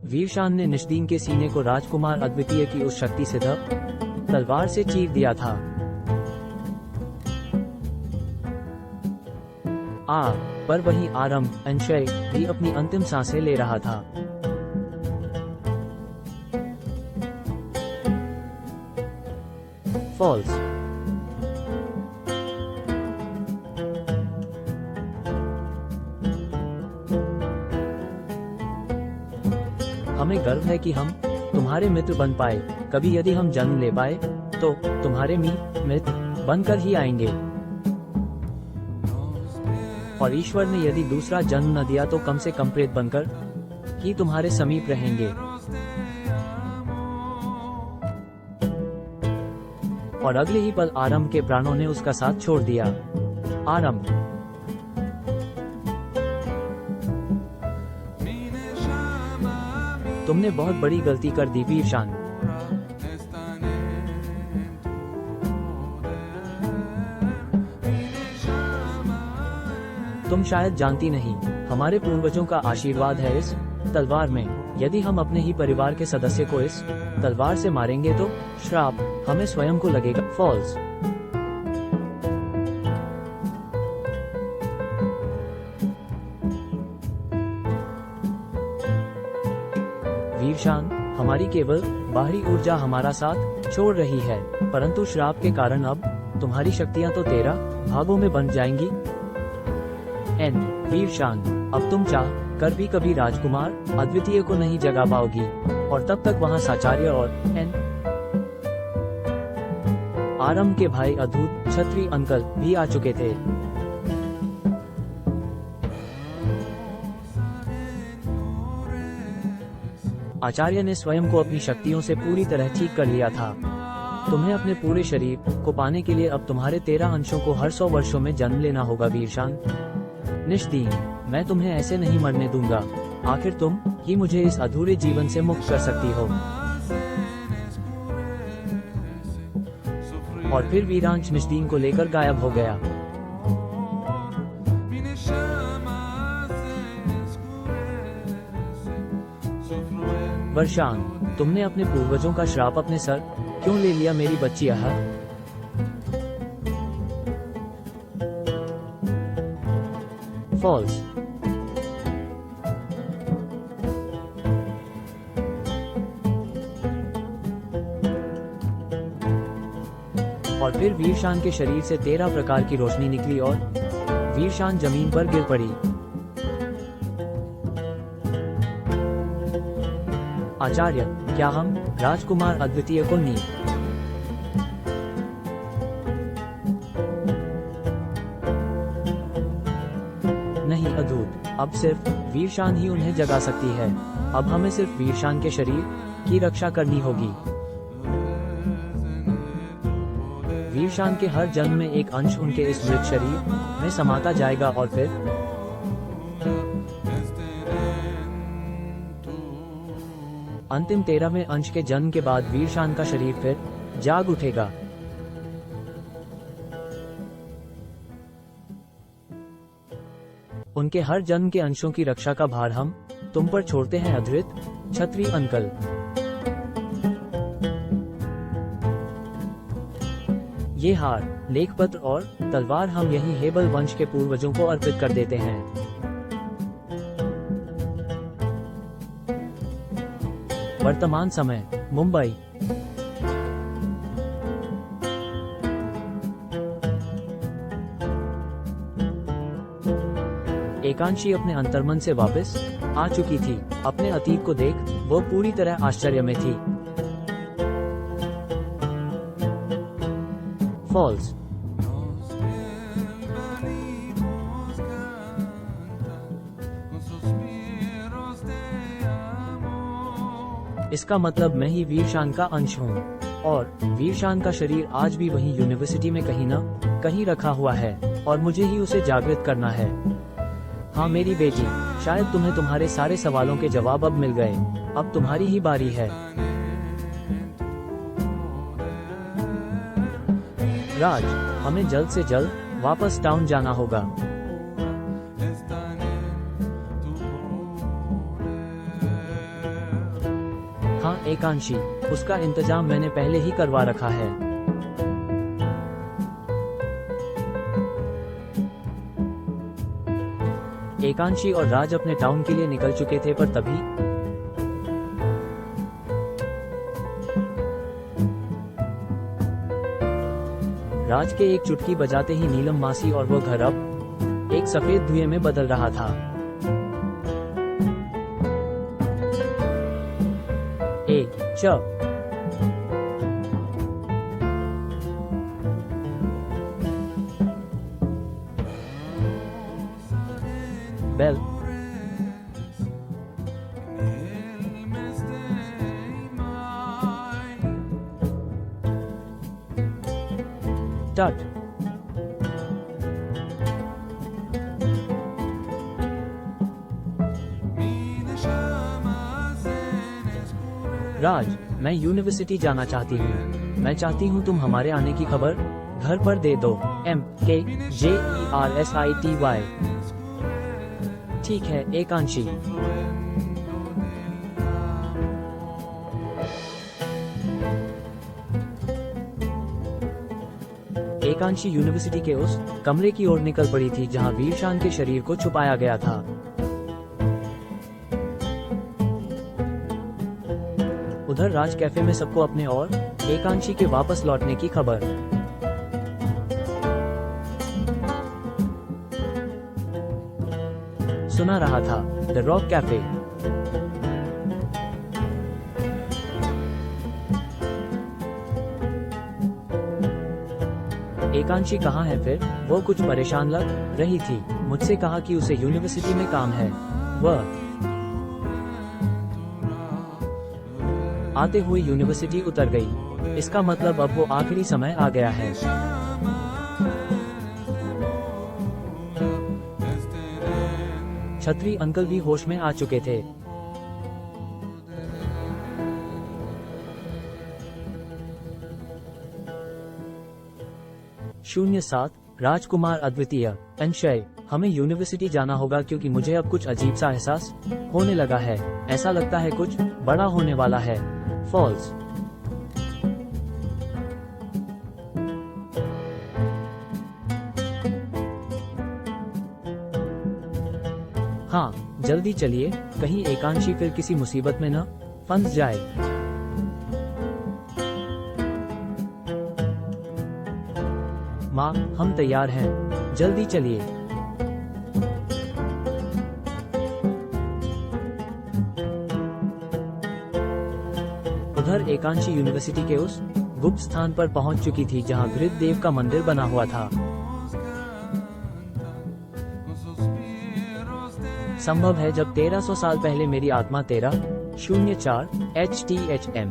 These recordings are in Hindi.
वीरशान ने निशदीन के सीने को राजकुमार अद्वितीय की उस शक्ति से तलवार से चीर दिया था। पर वहीं आरंभ अंशय भी अपनी अंतिम सांसें ले रहा था। फॉल्स। हमें गर्व है कि हम तुम्हारे मित्र बन पाए। कभी यदि हम जन्म ले पाए तो तुम्हारे मित्र बनकर ही आएंगे। और ईश्वर ने यदि दूसरा जन्म न दिया तो कम से कम प्रेत बनकर ही तुम्हारे समीप रहेंगे। और अगले ही पल आरंभ के प्राणों ने उसका साथ छोड़ दिया। आरंभ, तुमने बहुत बड़ी गलती कर दी वीरशान। तुम शायद जानती नहीं, हमारे पूर्वजों का आशीर्वाद है इस तलवार में। यदि हम अपने ही परिवार के सदस्य को इस तलवार से मारेंगे तो श्राप हमें स्वयं को लगेगा। फॉल्स। वीरशान, हमारी केवल बाहरी ऊर्जा हमारा साथ छोड़ रही है, परंतु श्राप के कारण अब तुम्हारी शक्तियां तो 13 भागों में बन जाएंगी। वीरशान, अब तुम चाह कर भी कभी राजकुमार अद्वितीय को नहीं जगा पाओगी, और तब तक वहाँ साचार्य और आरंभ के भाई अद्भुत छत्री अंकल भी आ चुके थे। आचार्य ने स्वयं को अपनी शक्तियों से पूरी तरह ठीक कर लिया था। तुम्हें अपने पूरे शरीर को पाने के लिए अब तुम्हारे 13 अंशों को हर 100 वर्षों में जन्म लेना होगा वीरशान। निशदीन, मैं तुम्हें ऐसे नहीं मरने दूंगा। आखिर तुम ही मुझे इस अधूरे जीवन से मुक्त कर सकती हो। और फिर वीरांश निशदीन को लेकर गायब हो गया। वर्षान, तुमने अपने पूर्वजों का श्राप अपने सर क्यों ले लिया मेरी बच्ची? फॉल्स। और फिर वीरशान के शरीर से 13 प्रकार की रोशनी निकली और वीरशान जमीन पर गिर पड़ी। आचार्य, क्या हम राजकुमार अद्वितीय को नहीं अद्भुत, अब सिर्फ वीरशान ही उन्हें जगा सकती है। अब हमें सिर्फ वीरशान के शरीर की रक्षा करनी होगी। वीरशान के हर जन्म में एक अंश उनके इस मृत शरीर में समाता जाएगा और फिर अंतिम 13वें अंश के जन्म के बाद वीरशान का शरीर फिर जाग उठेगा। उनके हर जन्म के अंशों की रक्षा का भार हम तुम पर छोड़ते हैं अधृत छत्री अंकल। ये हार, लेखपत्र और तलवार हम यही हेबल वंश के पूर्वजों को अर्पित कर देते हैं। वर्तमान समय, मुंबई। एकांशी अपने अंतर्मन से वापस आ चुकी थी। अपने अतीत को देख वो पूरी तरह आश्चर्य में थी। फॉल्स। इसका मतलब मैं ही वीरशान का अंश हूँ और वीरशान का शरीर आज भी वहीं यूनिवर्सिटी में कहीं न कहीं रखा हुआ है और मुझे ही उसे जागृत करना है। हाँ मेरी बेटी, शायद तुम्हें तुम्हारे सारे सवालों के जवाब अब मिल गए। अब तुम्हारी ही बारी है। राज, हमें जल्द से जल्द वापस टाउन जाना होगा। हाँ एकांशी, उसका इंतजाम मैंने पहले ही करवा रखा है। एकांशी और राज अपने टाउन के लिए निकल चुके थे, पर तभी राज के एक चुटकी बजाते ही नीलम मासी और वो घर अब एक सफेद धुएं में बदल रहा था। ए च बेल टट राज, मैं यूनिवर्सिटी जाना चाहती हूँ। मैं चाहती हूँ तुम हमारे आने की खबर घर पर दे दो। MKJERSITY। ठीक है एकांशी। एकांशी यूनिवर्सिटी के उस कमरे की ओर निकल पड़ी थी जहां वीरशान के शरीर को छुपाया गया था। उधर राज कैफे में सबको अपने और एकांशी के वापस लौटने की खबर सुना रहा था। The rock cafe. एकांशी कहाँ है फिर? वो कुछ परेशान लग रही थी। मुझसे कहा कि उसे यूनिवर्सिटी में काम है। वह आते हुए यूनिवर्सिटी उतर गई। इसका मतलब अब वो आखिरी समय आ गया है। छतरी अंकल भी होश में आ चुके थे। शून्य 7 राजकुमार अद्वितीय अंशय, हमें यूनिवर्सिटी जाना होगा क्योंकि मुझे अब कुछ अजीब सा एहसास होने लगा है। ऐसा लगता है कुछ बड़ा होने वाला है। फॉल्स। हाँ जल्दी चलिए, कहीं एकांशी फिर किसी मुसीबत में न फंस जाए। माँ हम तैयार हैं, जल्दी चलिए। उधर एकांशी यूनिवर्सिटी के उस गुप्त स्थान पर पहुंच चुकी थी जहां गृह देव का मंदिर बना हुआ था। संभव है जब 1300 साल पहले मेरी आत्मा 1304 HTHM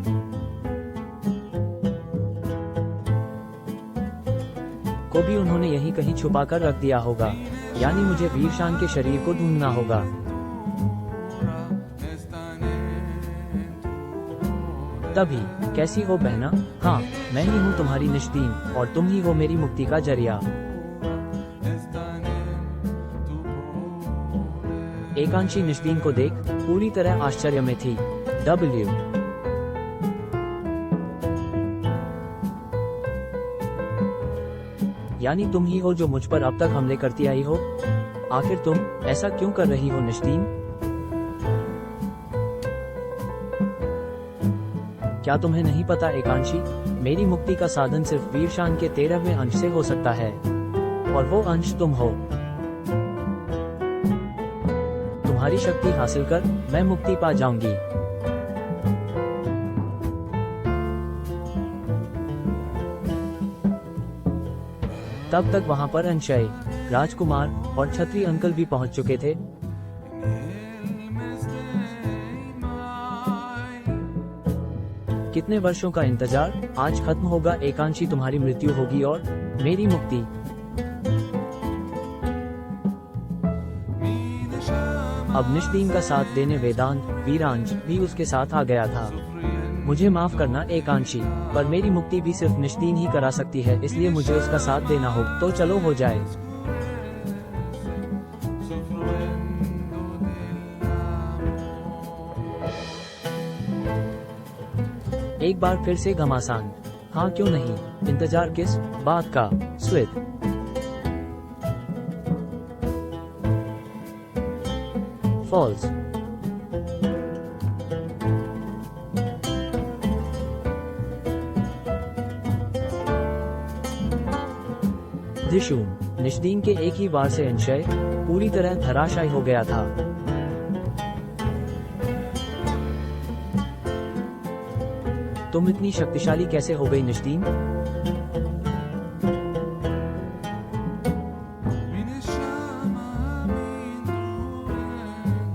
को भी उन्होंने यहीं कहीं छुपा कर रख दिया होगा। यानी मुझे वीरशान के शरीर को ढूंढना होगा। तभी कैसी हो बहना? हाँ मैं ही हूँ तुम्हारी निष्दीन और तुम ही हो मेरी मुक्ति का जरिया। एकांशी निष्दीन को देख पूरी तरह आश्चर्य में थी। W यानी तुम ही हो जो मुझ पर अब तक हमले करती आई हो। आखिर तुम ऐसा क्यों कर रही हो निष्दीन? क्या तुम्हें नहीं पता एकांशी, मेरी मुक्ति का साधन सिर्फ वीरशान के 13वें अंश से हो सकता है और वो अंश तुम हो। तुम्हारी शक्ति हासिल कर मैं मुक्ति पा जाऊंगी। तब तक वहां पर अंशय, राजकुमार और छतरी अंकल भी पहुंच चुके थे। कितने वर्षों का इंतजार आज खत्म होगा एकांशी, तुम्हारी मृत्यु होगी और मेरी मुक्ति। अब निष्दीन का साथ देने वेदांत वीरांश भी उसके साथ आ गया था। मुझे माफ करना एकांशी, पर मेरी मुक्ति भी सिर्फ निष्दीन ही करा सकती है, इसलिए मुझे उसका साथ देना हो तो चलो हो जाए। एक बार फिर से घमासान। हाँ क्यों नहीं, इंतजार किस बात का। स्विद फॉल्स। दिशूम। निष्दीन के एक ही वार से अंशय पूरी तरह धराशायी हो गया था। तुम इतनी शक्तिशाली कैसे हो गई निष्दीन?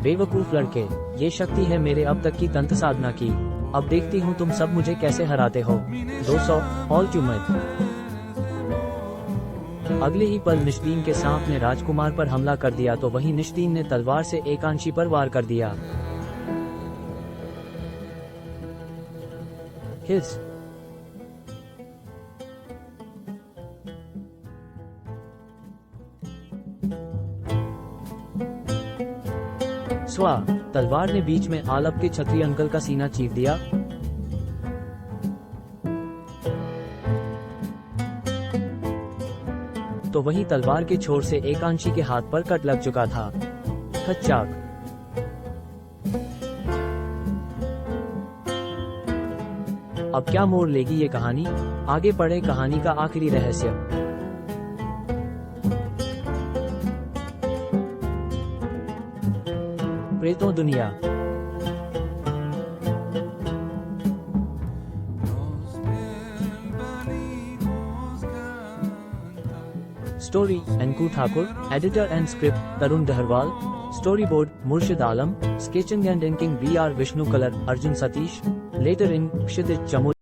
बेवकूफ लड़के, ये शक्ति है मेरे अब तक की तंत्र साधना की। अब देखती हूँ तुम सब मुझे कैसे हराते हो। 200 ऑल ट्यूमर। अगले ही पल निष्दीन के सांप ने राजकुमार पर हमला कर दिया तो वहीं निष्दीन ने तलवार से एकांशी पर वार कर दिया। हिस। स्वा। तलवार ने बीच में आलप के क्षत्रिय अंकल का सीना चीर दिया। तो वहीं तलवार के छोर से एकांशी के हाथ पर कट लग चुका था। खच्चाक। अब क्या मोड़ लेगी ये कहानी? आगे पढ़े कहानी का आखिरी रहस्य। प्रेतों दुनिया। Story Anku Thakur, editor and script Tarun Dahrwal, story board Murshid Alam, sketching and inking BR Vishnu, colour Arjun Satish, lettering Kshitij Chamoli.